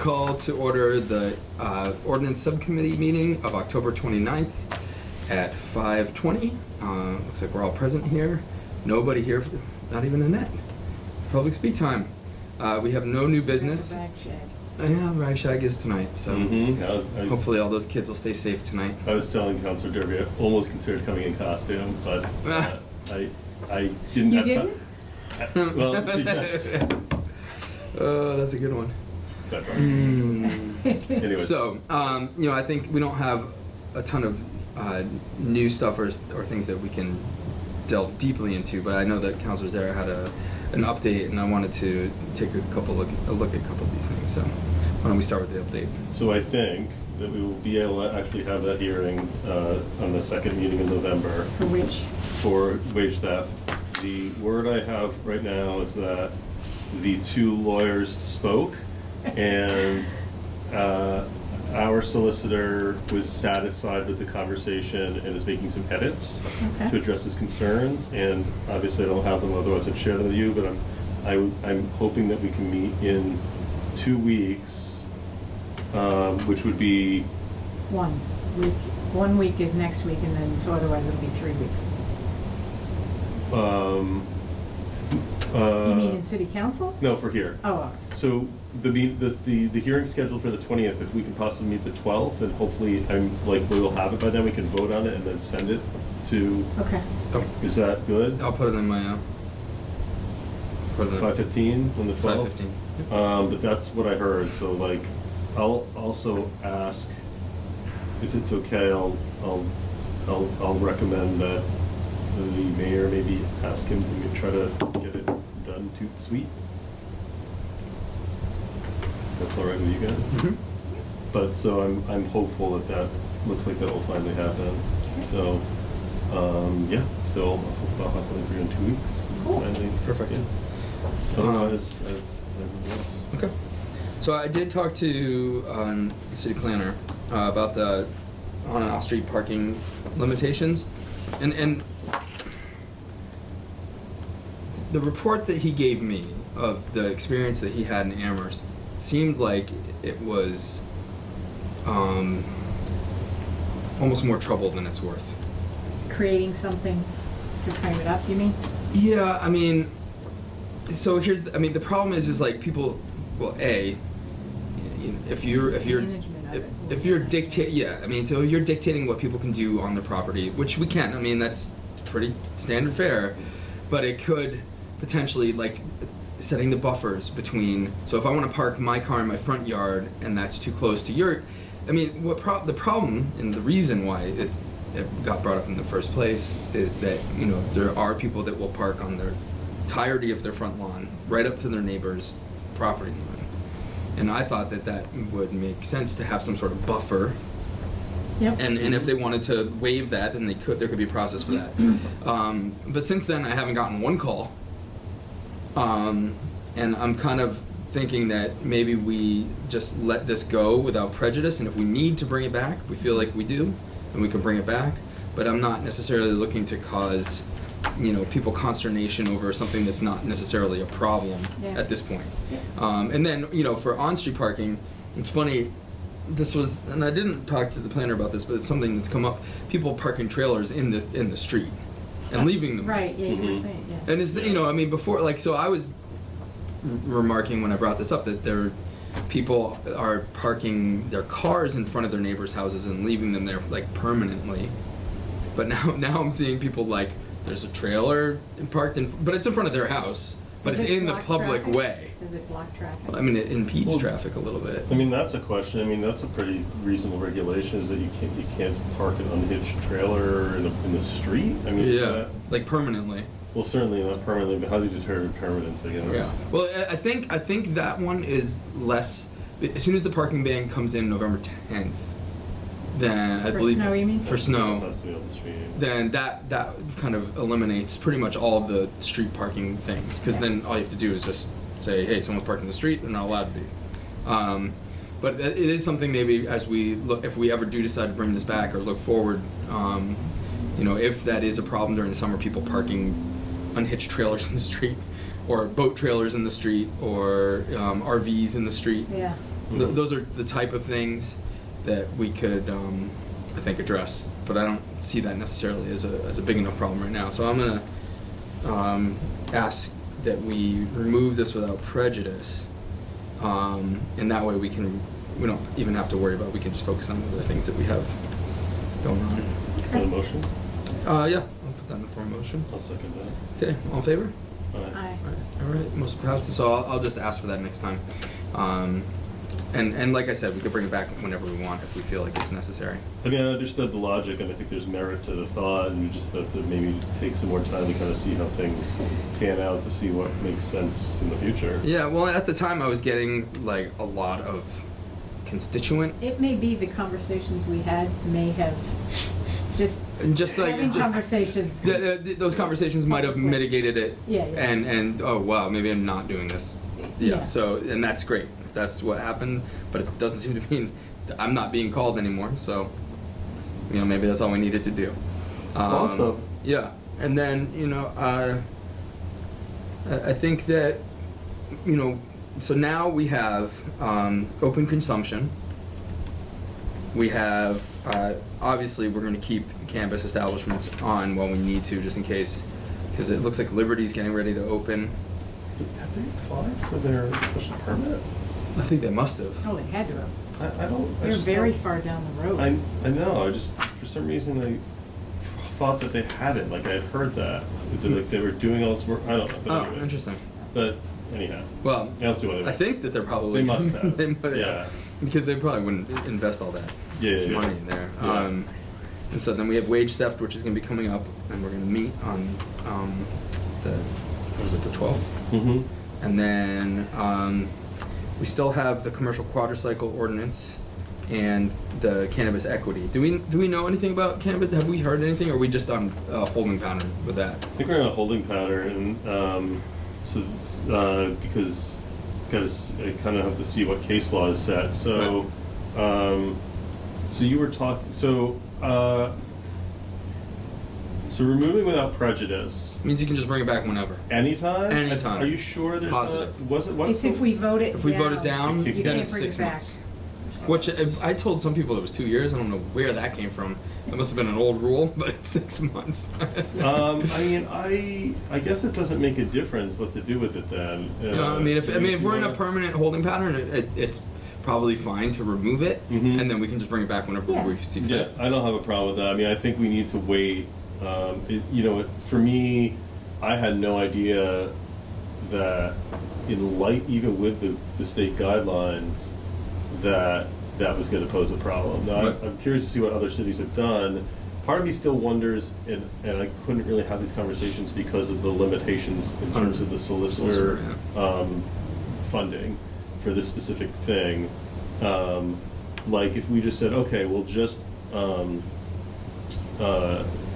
call to order the Ordinance Subcommittee meeting of October 29th at 5:20. Looks like we're all present here. Nobody here, not even Annette. Public speak time. We have no new business. Yeah, rag shag is tonight, so hopefully all those kids will stay safe tonight. I was telling Councilor Derby I almost considered coming in costume, but I didn't You have didn't? time. Well, yes. Oh, that's a good one. That's right. Anyway. So, I think we don't have a ton of new stuff or things that we can delve deeply into, but I know that Councilor Zara had an update, and I wanted to take a look at a couple of these things. So, why don't we start with the update? So I think that we will be able to actually have that hearing on the second meeting in November. For which? For wage theft. The word I have right now is that the two lawyers spoke, and our solicitor was satisfied with the conversation and is making some edits to address his concerns. And obviously I don't have them, otherwise I'd share them with you, but I'm hoping that we can meet in 2 weeks, which would be 1 week. 1 week is next week, and then so otherwise it'll be 3 weeks. You mean in city council? No, for here. Oh. So the hearing scheduled for the 20th, if we can possibly meet the 12th, and hopefully we will have it by then, we can vote on it and then send it to. Okay. Is that good? I'll put it in my. 5:15 on the 12th. 5:15. But that's what I heard. So I'll also ask if it's okay. I'll recommend that the mayor maybe ask him to try to get it done too sweet. That's all right with you guys. Mm-hmm. But so I'm hopeful that looks like that will finally happen. So so I'll have something for you in 2 weeks. Cool. Finally. Perfect. Yeah. Otherwise, everything else. Okay. So I did talk to the city planner about the on and off street parking limitations, and the report that he gave me of the experience that he had in Amherst seemed like it was almost more trouble than it's worth. Creating something to frame it up, you mean? Yeah, I mean, so the problem is like people, well, if you're dictating, so you're dictating what people can do on the property, which we can. I mean, that's pretty standard fare, but it could potentially setting the buffers between. So if I want to park my car in my front yard and that's too close to your, the problem and the reason why it got brought up in the first place is that there are people that will park on the entirety of their front lawn right up to their neighbor's property line, and I thought that would make sense to have some sort of buffer. Yep. And if they wanted to waive that, then there could be a process for that. But since then, I haven't gotten one call. And I'm kind of thinking that maybe we just let this go without prejudice, and if we need to bring it back, we feel like we do, and we can bring it back. But I'm not necessarily looking to cause, people consternation over something that's not necessarily a problem at this point. Yeah. And then, for on-street parking, it's funny. This was, and I didn't talk to the planner about this, but it's something that's come up. People parking trailers in the street and leaving them. Right. Yeah. You were saying. Yeah. And it's before so I was remarking when I brought this up that people are parking their cars in front of their neighbors' houses and leaving them there permanently. But now I'm seeing people there's a trailer parked but it's in front of their house, but it's in the public way. Does it block traffic? It impedes traffic a little bit. That's a question. That's a pretty reasonable regulation, is that you can't park an unhitched trailer in the street. Permanently. Well, certainly not permanently, but how do you determine permanence, I guess? Yeah. Well, I think that one is less. As soon as the parking ban comes in November 10th, then I believe for snow, you mean? For snow, then that kind of eliminates pretty much all of the street parking things, because then all you have to do is just say, hey, someone's parking in the street, they're not allowed to be. But it is something maybe as we look, if we ever do decide to bring this back or look forward, if that is a problem during the summer, people parking unhitched trailers in the street, or boat trailers in the street, or RVs in the street. Yeah. Mhm. Those are the type of things that we could, I think, address. But I don't see that necessarily as a big enough problem right now. So I'm gonna ask that we remove this without prejudice, and that way we don't even have to worry about it. We can just focus on the other things that we have going on. For the motion? Yeah, I'll put that in the form of motion. I'll second that. Okay, all in favor? Aye. All right, motion passes, so I'll just ask for that next time. And like I said, we could bring it back whenever we want if we feel like it's necessary. I mean, I understood the logic, and I think there's merit to the thought, and we just have to maybe take some more time to kind of see how things pan out to see what makes sense in the future. Yeah, well, at the time I was getting like a lot of constituent. It may be the conversations we had may have just Like having conversations. those conversations might have mitigated it. Yeah. And oh wow, maybe I'm not doing this. Yeah. Yeah. So and that's great. That's what happened, but it doesn't seem to mean I'm not being called anymore. So maybe that's all we needed to do. Awesome. Yeah, and then I think that so now we have open consumption. We have obviously we're going to keep cannabis establishments on while we need to, just in case, because it looks like Liberty's getting ready to open. Have they applied for their special permit? I think they must have. Oh, they had to have. I don't. I They're just very don't- far down the road. I know. I just for some reason I thought that they had it. Like I had heard that they were doing all this work. I don't know. But Oh, anyways. interesting. But anyhow. Well, I don't see why they I think that they're probably They must have. they might Yeah. because they probably wouldn't invest all that Yeah. money in there. Yeah. And so then we have wage theft, which is going to be coming up, and we're going to meet on the 12th, Mm-hmm. and then we still have the commercial quadricycle ordinance and the cannabis equity. Do we know anything about cannabis? Have we heard anything, or are we just on holding pattern with that? I think we're in a holding pattern, because I kind of have to see what case law is set. So, so you were talking. So removing without prejudice. Means you can just bring it back whenever. Anytime. Anytime. Are you sure there's Positive. Not, was it? What's It's if we vote it down. If we vote it down, You then can't it's bring 6 it back. months. Which I told some people it was 2 years. I don't know where that came from. That must have been an old rule, but it's 6 months. I mean, I guess it doesn't make a difference what to do with it then. I mean, if we're in a wanna- permanent holding pattern, it's probably fine to remove it, Mhm. and then we can just bring it back whenever Yeah. we see Yeah, fit. I don't have a problem with that. I mean, I think we need to wait. For me, I had no idea that in light, even with the state guidelines, that was going to pose a problem. Now, Right. I'm curious to see what other cities have done. Part of me still wonders, and I couldn't really have these conversations because of the limitations in terms of the solicitor funding for this specific thing. Like if we just said, okay, we'll just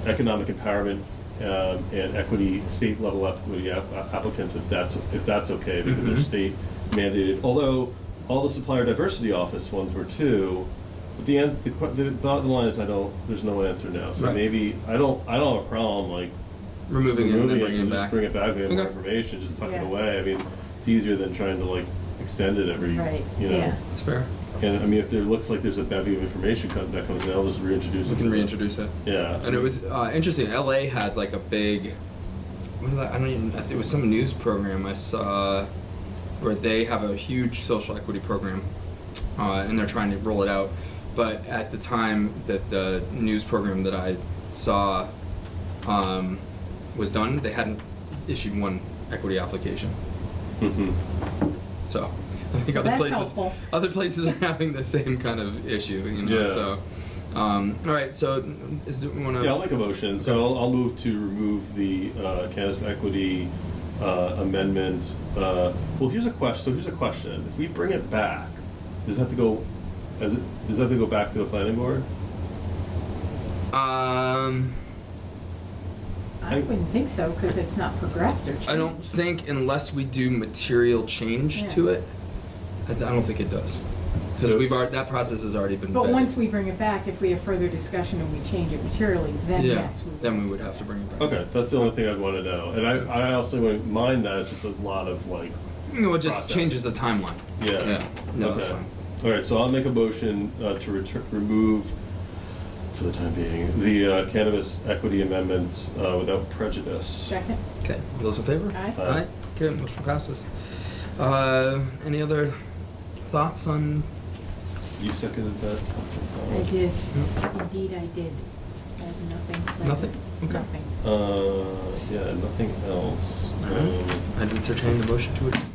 economic empowerment and equity, state level equity applicants, if that's okay, because they're Mhm. state mandated. Although all the supplier diversity office ones were too. But the bottom line is there's no answer now. So Right. maybe I don't have a problem like Removing it and then bringing it just back. bring it back, we have more Okay. information, just tuck it Yeah. away. I mean, it's easier than trying to like extend it every, Right, you know. yeah. That's fair. And I mean, if there looks like there's a bevy of information that comes in, I'll just reintroduce it. We can to them. reintroduce it. Yeah. And it was interesting. LA had like a big. What was that? I think it was some news program I saw where they have a huge social equity program, and they're trying to roll it out. But at the time that the news program that I saw was done, they hadn't issued one equity application. Mhm. So I think So other that's places helpful. other places are having the same kind of issue, you know. Yeah. So all right, so do we want to? Yeah, I'll make a motion. So I'll move to remove the cannabis equity amendment. Well, here's a question. So here's a question. If we bring it back, does it have to go? Does it have to go back to the planning board? I wouldn't think so, because it's not progressed or changed. I don't think unless we do material change Yeah. to it, I don't think it does. Because So- that process has already been. But vetted. once we bring it back, if we have further discussion and we change it materially, then yeah, yes, we then we would have to bring it back. Okay, that's the only thing I'd want to know. And I also wouldn't mind that. It's just a lot of like. You know, it just process. changes the timeline. Yeah. Yeah. No, that's Okay. fine. All right, so I'll make a motion to remove, for the time being, the cannabis equity amendments without prejudice. Second? Okay, those in favor? Aye. Aye. Okay, motion passes. Any other thoughts on? You seconded that? I did, indeed I did. I have nothing. further. Nothing? Okay. Nothing. Yeah, nothing else. I'd entertain the motion to adjourn.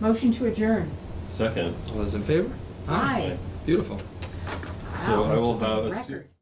Motion to adjourn. Second. All those in favor? Aye. Beautiful. So Wow, I will this is a have a record.